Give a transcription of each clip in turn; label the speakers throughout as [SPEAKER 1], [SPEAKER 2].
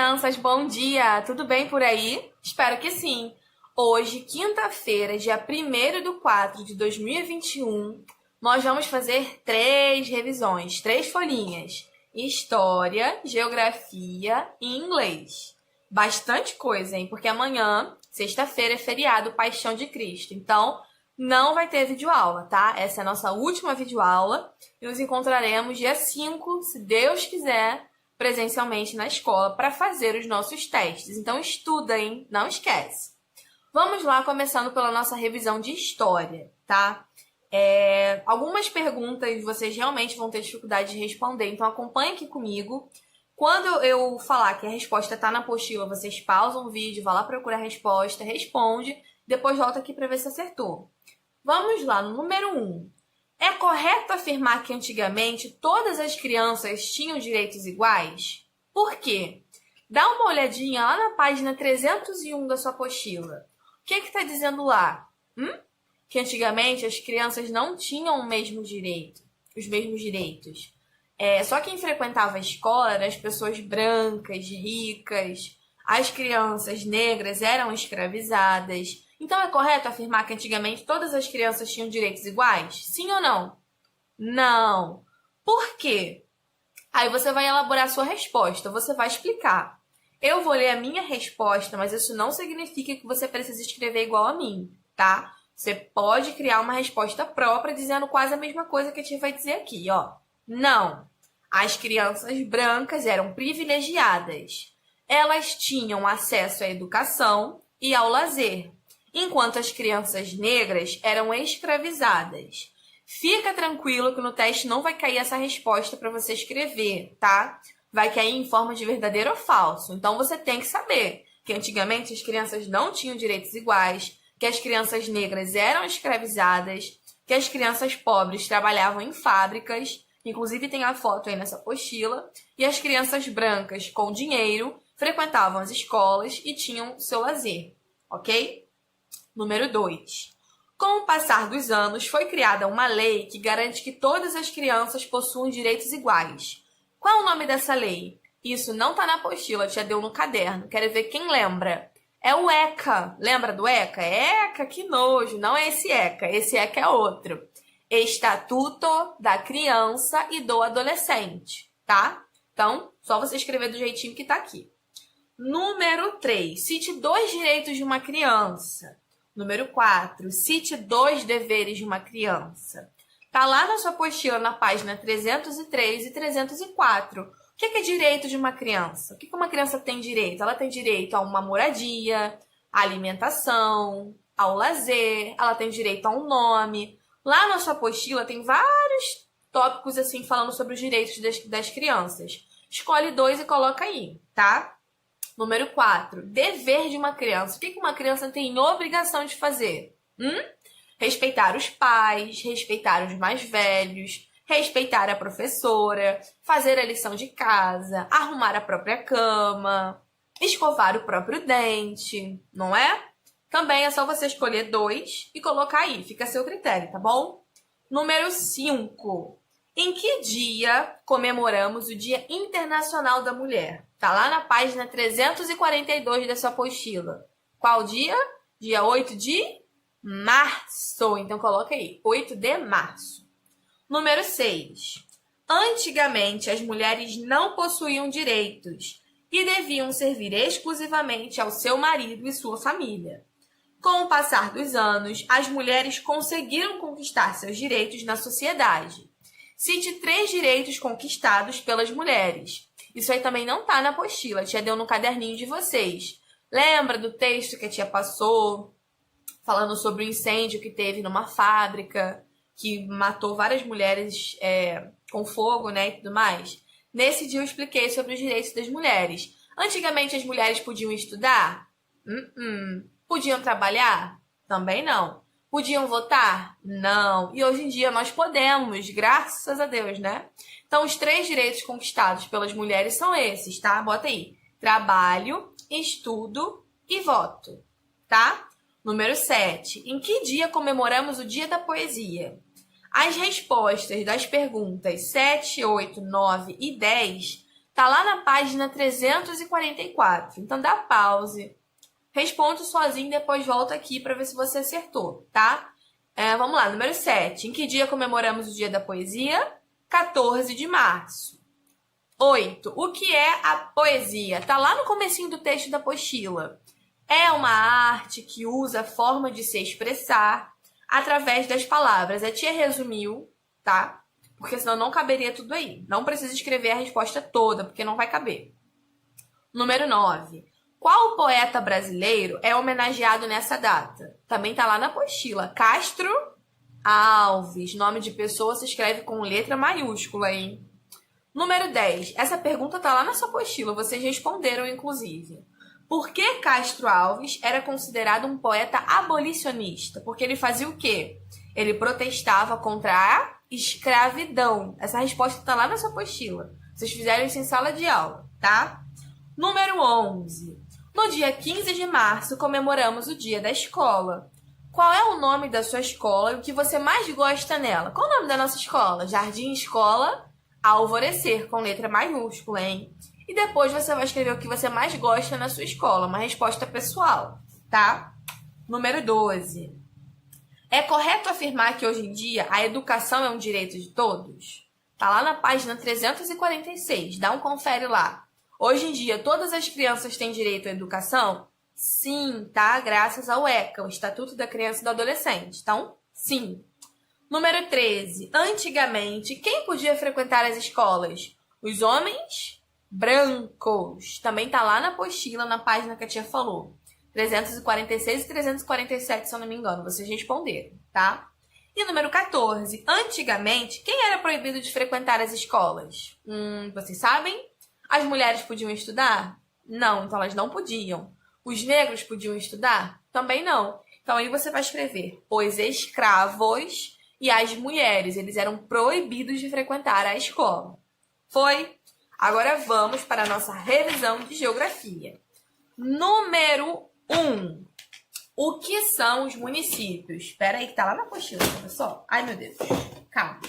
[SPEAKER 1] crianças, bom dia! Tudo bem por aí? Espero que sim! Hoje, quinta-feira, dia 1º de 2021, nós vamos fazer 3 revisões, 3 folhinhas. História, Geografia e Inglês. Bastante coisa, hein? Porque amanhã, sexta-feira, é feriado Paixão de Cristo. Então, não vai ter videoaula, tá? Essa é a nossa última videoaula e nos encontraremos dia 5, se Deus quiser, presencialmente na escola para fazer os nossos testes. Então, estuda, hein? Não esquece. Vamos lá, começando pela nossa revisão de história, tá? Algumas perguntas vocês realmente vão ter dificuldade de responder, então acompanhe aqui comigo. Quando eu falar que a resposta está na apostila, vocês pausam o vídeo, vão lá procurar a resposta, responde, depois volta aqui para ver se acertou. Vamos lá, no número 1. É correto afirmar que antigamente todas as crianças tinham direitos iguais? Por quê? Dá uma olhadinha lá na página 301 da sua apostila. O que está dizendo lá? Que antigamente as crianças não tinham os mesmos direitos. Só quem frequentava a escola eram as pessoas brancas, ricas. As crianças negras eram escravizadas. Então é correto afirmar que antigamente todas as crianças tinham direitos iguais? Sim ou não? Não. Por quê? Aí você vai elaborar a sua resposta, você vai explicar. Eu vou ler a minha resposta, mas isso não significa que você precisa escrever igual a mim, tá? Você pode criar uma resposta própria dizendo quase a mesma coisa que a tia vai dizer aqui, ó. Não. As crianças brancas eram privilegiadas. Elas tinham acesso à educação e ao lazer, enquanto as crianças negras eram escravizadas. Fica tranquilo que no teste não vai cair essa resposta para você escrever, tá? Vai cair em forma de verdadeiro ou falso. Então você tem que saber que antigamente as crianças não tinham direitos iguais, que as crianças negras eram escravizadas, que as crianças pobres trabalhavam em fábricas, inclusive tem a foto aí nessa apostila, e as crianças brancas com dinheiro frequentavam as escolas e tinham seu lazer, ok? Número 2. Com o passar dos anos, foi criada uma lei que garante que todas as crianças possuem direitos iguais. Qual é o nome dessa lei? Isso não está na apostila, já deu no caderno. Quero ver quem lembra. É o ECA. Lembra do ECA? ECA, que nojo. Não é esse ECA. Esse ECA é outro. Estatuto da Criança e do Adolescente, tá? Então, só você escrever do jeitinho que está aqui. Número 3. Cite 2 direitos de uma criança. Número 4. Cite 2 deveres de uma criança. Tá lá na sua apostila, na página 303 e 304. O que é direito de uma criança? O que uma criança tem direito? Ela tem direito a uma moradia, à alimentação, ao lazer, ela tem direito a um nome. Lá na sua apostila tem vários tópicos assim falando sobre os direitos das crianças. Escolhe 2 e coloca aí, tá? Número 4. Dever de uma criança. O que uma criança tem obrigação de fazer? Respeitar os pais, respeitar os mais velhos, respeitar a professora, fazer a lição de casa, arrumar a própria cama, escovar o próprio dente, não é? Também é só você escolher 2 e colocar aí, fica a seu critério, tá bom? Número 5. Em que dia comemoramos o Dia Internacional da Mulher? Tá lá na página 342 da sua apostila. Qual dia? Dia 8 de março. Então, coloca aí, 8 de março. Número 6. Antigamente, as mulheres não possuíam direitos e deviam servir exclusivamente ao seu marido e sua família. Com o passar dos anos, as mulheres conseguiram conquistar seus direitos na sociedade. Cite 3 direitos conquistados pelas mulheres. Isso aí também não tá na apostila, a tia deu no caderninho de vocês. Lembra do texto que a tia passou, falando sobre o incêndio que teve numa fábrica, que matou várias mulheres com fogo, né, e tudo mais? Nesse dia eu expliquei sobre os direitos das mulheres. Antigamente as mulheres podiam estudar? Podiam trabalhar? Também não. Podiam votar? Não. E hoje em dia nós podemos, graças a Deus, né? Então, os 3 direitos conquistados pelas mulheres são esses, tá? Bota aí. Trabalho, estudo e voto, tá? Número 7. Em que dia comemoramos o Dia da Poesia? As respostas das perguntas 7, 8, 9 e 10 Tá lá na página 344. Então dá pause. Responde sozinho e depois volta aqui para ver se você acertou, tá? Vamos lá, número 7. Em que dia comemoramos o Dia da Poesia? 14 de março. 8. O que é a poesia? Tá lá no comecinho do texto da apostila. É uma arte que usa a forma de se expressar através das palavras. A tia resumiu, tá? Porque senão não caberia tudo aí. Não precisa escrever a resposta toda, porque não vai caber. Número 9. Qual poeta brasileiro é homenageado nessa data? Também tá lá na apostila. Castro Alves. Nome de pessoa se escreve com letra maiúscula, hein? Número 10. Essa pergunta tá lá na sua apostila. Vocês responderam, inclusive. Por que Castro Alves era considerado um poeta abolicionista? Porque ele fazia o quê? Ele protestava contra a escravidão. Essa resposta tá lá na sua apostila. Vocês fizeram isso em sala de aula, tá? Número 11. No dia 15 de março, comemoramos o Dia da Escola. Qual é o nome da sua escola e o que você mais gosta nela? Qual o nome da nossa escola? Jardim Escola Alvorecer, com letra maiúscula, hein? E depois você vai escrever o que você mais gosta na sua escola, uma resposta pessoal, tá? Número 12. É correto afirmar que hoje em dia a educação é um direito de todos? Tá lá na página 346, dá um confere lá. Hoje em dia, todas as crianças têm direito à educação? Sim, tá? Graças ao ECA, o Estatuto da Criança e do Adolescente. Então, sim. Número 13. Antigamente, quem podia frequentar as escolas? Os homens brancos. Também tá lá na apostila, na página que a tia falou. 346 e 347, se eu não me engano. Vocês responderam, tá? E número 14. Antigamente, quem era proibido de frequentar as escolas? Vocês sabem? As mulheres podiam estudar? Não, então elas não podiam. Os negros podiam estudar? Também não. Então aí você vai escrever os escravos e as mulheres. Eles eram proibidos de frequentar a escola. Foi? Agora vamos para a nossa revisão de geografia. Número 1. O que são os municípios? Espera aí que tá lá na apostila, pessoal. Ai, meu Deus. Calma.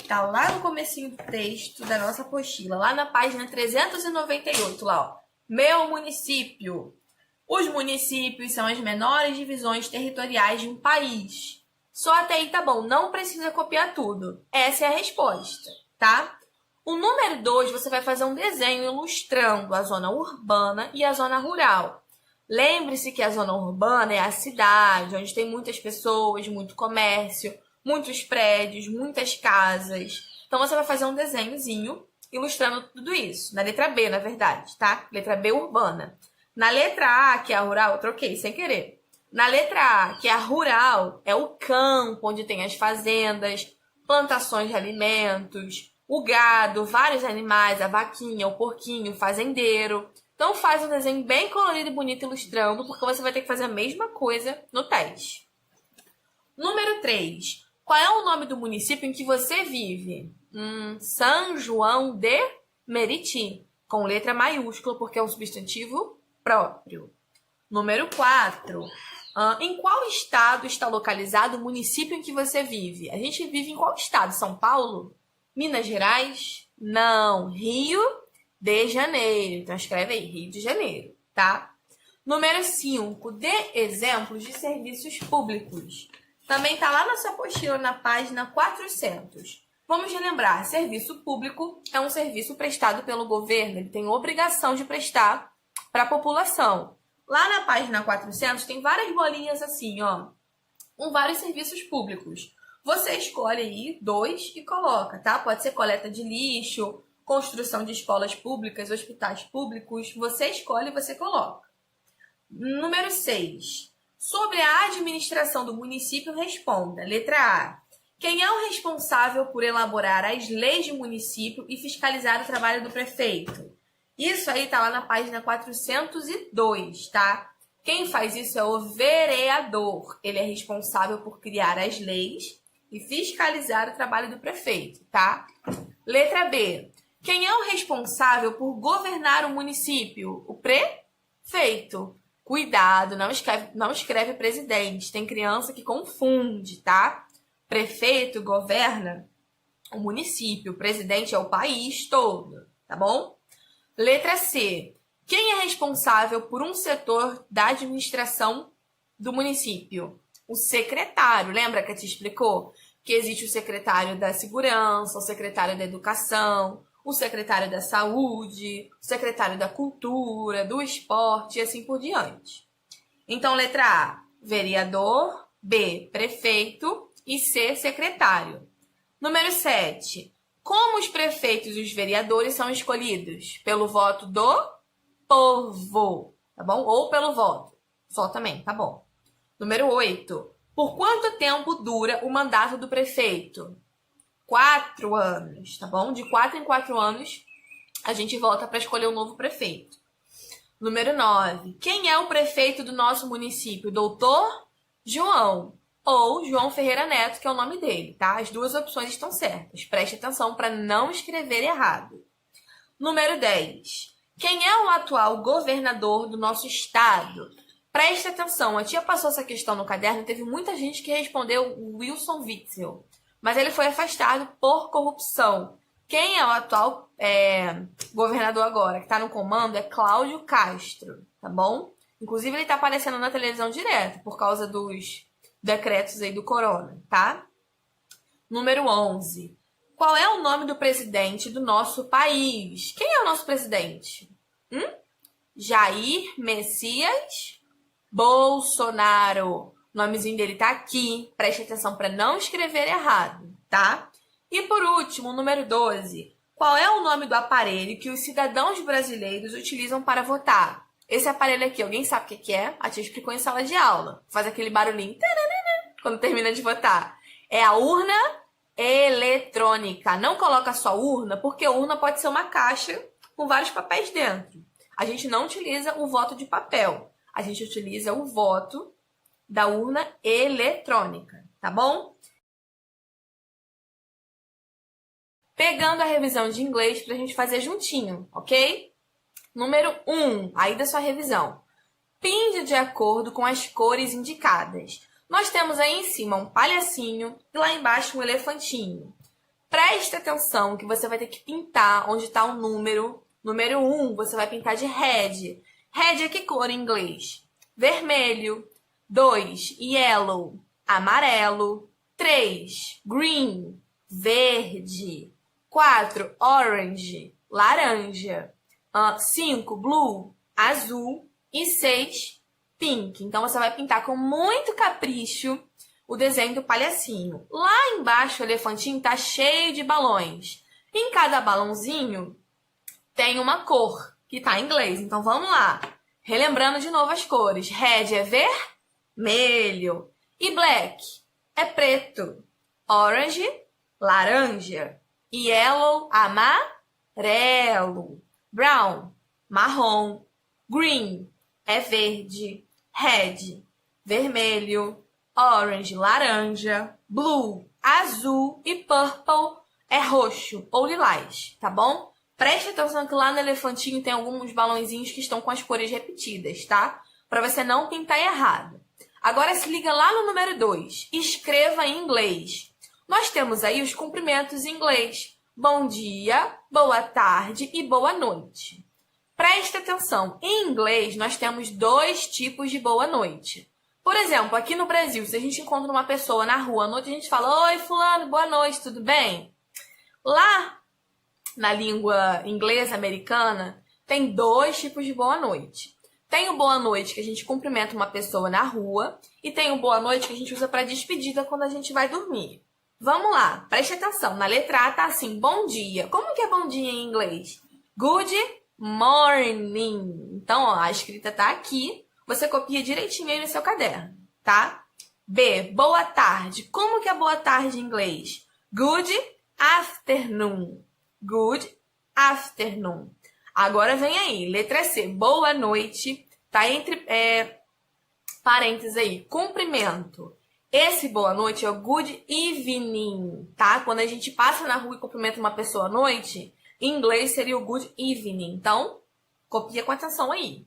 [SPEAKER 1] Tá lá no comecinho do texto da nossa apostila, lá na página 398, lá, ó. Meu município. Os municípios são as menores divisões territoriais de um país. Só até aí tá bom, não precisa copiar tudo. Essa é a resposta, tá? O número 2, você vai fazer um desenho ilustrando a zona urbana e a zona rural. Lembre-se que a zona urbana é a cidade, onde tem muitas pessoas, muito comércio, muitos prédios, muitas casas. Então, você vai fazer um desenhozinho ilustrando tudo isso. Na letra B, na verdade, tá? Letra B, urbana. Na letra A, que é a rural, eu troquei sem querer. Na letra A, que é a rural, é o campo, onde tem as fazendas, plantações de alimentos, o gado, vários animais, a vaquinha, o porquinho, o fazendeiro. Então, faz um desenho bem colorido e bonito ilustrando, porque você vai ter que fazer a mesma coisa no teste. Número 3. Qual é o nome do município em que você vive? São João de Meriti, com letra maiúscula, porque é um substantivo próprio. Número 4. Em qual estado está localizado o município em que você vive? A gente vive em qual estado? São Paulo? Minas Gerais? Não. Rio de Janeiro. Então, escreve aí, Rio de Janeiro, tá? Número 5. Dê exemplos de serviços públicos. Também está lá na sua apostila, na página 400. Vamos relembrar, serviço público é um serviço prestado pelo governo, ele tem obrigação de prestar para a população. Lá na página 400 tem várias bolinhas assim, ó, com vários serviços públicos. Você escolhe aí 2 e coloca, tá? Pode ser coleta de lixo, construção de escolas públicas, hospitais públicos, você escolhe e você coloca. Número 6. Sobre a administração do município, responda. Letra A. Quem é o responsável por elaborar as leis do município e fiscalizar o trabalho do prefeito? Isso aí tá lá na página 402, tá? Quem faz isso é o vereador. Ele é responsável por criar as leis e fiscalizar o trabalho do prefeito, tá? Letra B. Quem é o responsável por governar o município? O prefeito. Cuidado, não escreve presidente. Tem criança que confunde, tá? Prefeito governa o município, o presidente é o país todo. tá bom? Letra C. Quem é responsável por um setor da administração do município? O secretário. Lembra que eu te explicou que existe o secretário da segurança, o secretário da educação, o secretário da saúde, o secretário da cultura, do esporte e assim por diante. Então, letra A, vereador, B, prefeito e C, secretário. Número 7. Como os prefeitos e os vereadores são escolhidos? Pelo voto do povo, tá bom? Ou pelo voto. Só também, tá bom. Número 8. Por quanto tempo dura o mandato do prefeito? 4 anos, tá bom? De 4 em 4 anos, a gente volta para escolher um novo prefeito. Número 9. Quem é o prefeito do nosso município? Doutor João. Ou João Ferreira Neto, que é o nome dele, tá? As duas opções estão certas. Preste atenção para não escrever errado. Número 10. Quem é o atual governador do nosso estado? Preste atenção, a tia passou essa questão no caderno e teve muita gente que respondeu Wilson Witzel, mas ele foi afastado por corrupção. Quem é o atual governador agora, que está no comando, é Cláudio Castro, tá bom? Inclusive, ele está aparecendo na televisão direto, por causa dos decretos aí do corona, tá? Número 11. Qual é o nome do presidente do nosso país? Quem é o nosso presidente? Jair Messias Bolsonaro. O nomezinho dele tá aqui. Preste atenção para não escrever errado, tá? E por último, número 12. Qual é o nome do aparelho que os cidadãos brasileiros utilizam para votar? Esse aparelho aqui, alguém sabe o que é? A tia explicou em sala de aula. Faz aquele barulhinho quando termina de votar. É a urna eletrônica. Não coloca só urna, porque urna pode ser uma caixa com vários papéis dentro. A gente não utiliza o voto de papel. A gente utiliza o voto da urna eletrônica, tá bom? Pegando a revisão de inglês pra gente fazer juntinho, ok? Número 1, aí da sua revisão. Pinte de acordo com as cores indicadas. Nós temos aí em cima um palhacinho e lá embaixo um elefantinho. Preste atenção que você vai ter que pintar onde está o número. Número 1, você vai pintar de red. Red é que cor em inglês? Vermelho. 2, yellow, amarelo. 3, green, verde. 4, orange, laranja. 5, blue, azul. E 6, pink. Então, você vai pintar com muito capricho o desenho do palhacinho. Lá embaixo, o elefantinho tá cheio de balões. Em cada balãozinho tem uma cor, que tá em inglês. Então, vamos lá. Relembrando de novo as cores. Red é vermelho. E black é preto. Orange, laranja. Yellow, amarelo. Brown, marrom. Green é verde. Red, vermelho. Orange, laranja. Blue, azul. E purple é roxo ou lilás, tá bom? Preste atenção que lá no elefantinho tem alguns balãozinhos que estão com as cores repetidas, tá? Para você não pintar errado. Agora se liga lá no número 2. Escreva em inglês. Nós temos aí os cumprimentos em inglês. Bom dia, boa tarde e boa noite. Preste atenção. Em inglês, nós temos 2 tipos de boa noite. Por exemplo, aqui no Brasil, se a gente encontra uma pessoa na rua à noite, a gente fala: oi, fulano, boa noite, tudo bem? Lá na língua inglesa americana, tem 2 tipos de boa noite. Tem o boa noite que a gente cumprimenta uma pessoa na rua e tem o boa noite que a gente usa para despedida quando a gente vai dormir. Vamos lá, preste atenção. Na letra A tá assim, bom dia. Como que é bom dia em inglês? Good morning. Então, ó, a escrita tá aqui. Você copia direitinho aí no seu caderno, tá? B, boa tarde. Como que é boa tarde em inglês? Good afternoon. Good afternoon. Agora vem aí, letra C, boa noite. Tá entre parênteses aí, cumprimento. Esse boa noite é o good evening, tá? Quando a gente passa na rua e cumprimenta uma pessoa à noite, em inglês seria o good evening. Então, copia com atenção aí.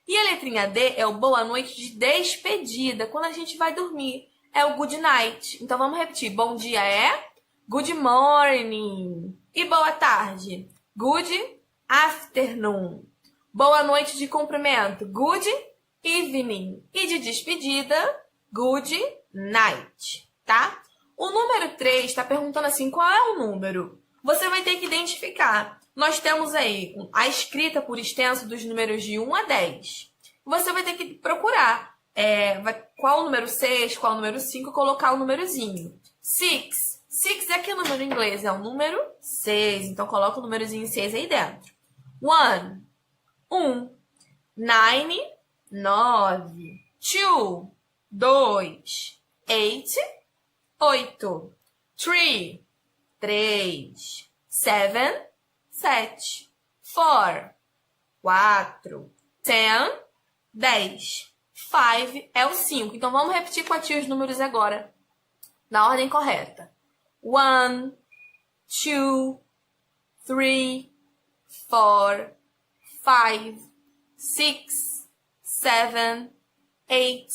[SPEAKER 1] E a letrinha D é o boa noite de despedida, quando a gente vai dormir. É o good night. Então, vamos repetir. Bom dia é good morning. E boa tarde? Good afternoon. Boa noite de cumprimento, good evening. E de despedida, good night, tá? O número 3 está perguntando assim, qual é o número? Você vai ter que identificar. Nós temos aí a escrita por extenso dos números de 1 a 10. Você vai ter que procurar qual o número 6, qual o número 5, colocar o númerozinho. 6. 6 é que número em inglês? É o número 6. Então, coloca o númerozinho 6 aí dentro. 1. 9. 9. 2. 8. 3. 7. 4. 10. 5 é o 5. Então, vamos repetir com a tia os números agora, na ordem correta. 1, 2, 3, 4, 5, 6, 7, 8,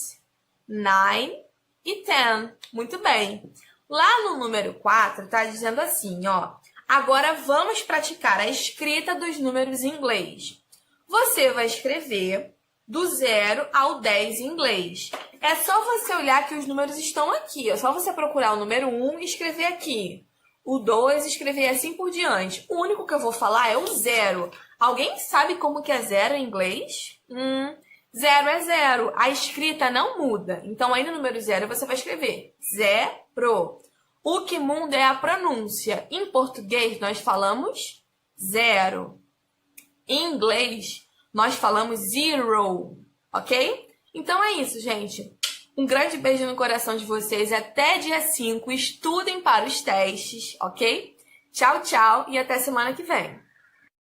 [SPEAKER 1] 9 e 10. Muito bem. Lá no número 4, tá dizendo assim, ó. Agora vamos praticar a escrita dos números em inglês. Você vai escrever do 0 ao 10 em inglês. É só você olhar que os números estão aqui. É só você procurar o número 1 e escrever aqui. O 2 e escrever assim por diante. O único que eu vou falar é o 0. Alguém sabe como que é 0 em inglês? 0 é 0. A escrita não muda. Então, aí no número 0 você vai escrever 0. O que muda é a pronúncia. Em português, nós falamos 0. Em inglês, nós falamos 0, ok? Então é isso, gente. Um grande beijo no coração de vocês. Até dia 5. Estudem para os testes, ok? Tchau, tchau e até semana que vem.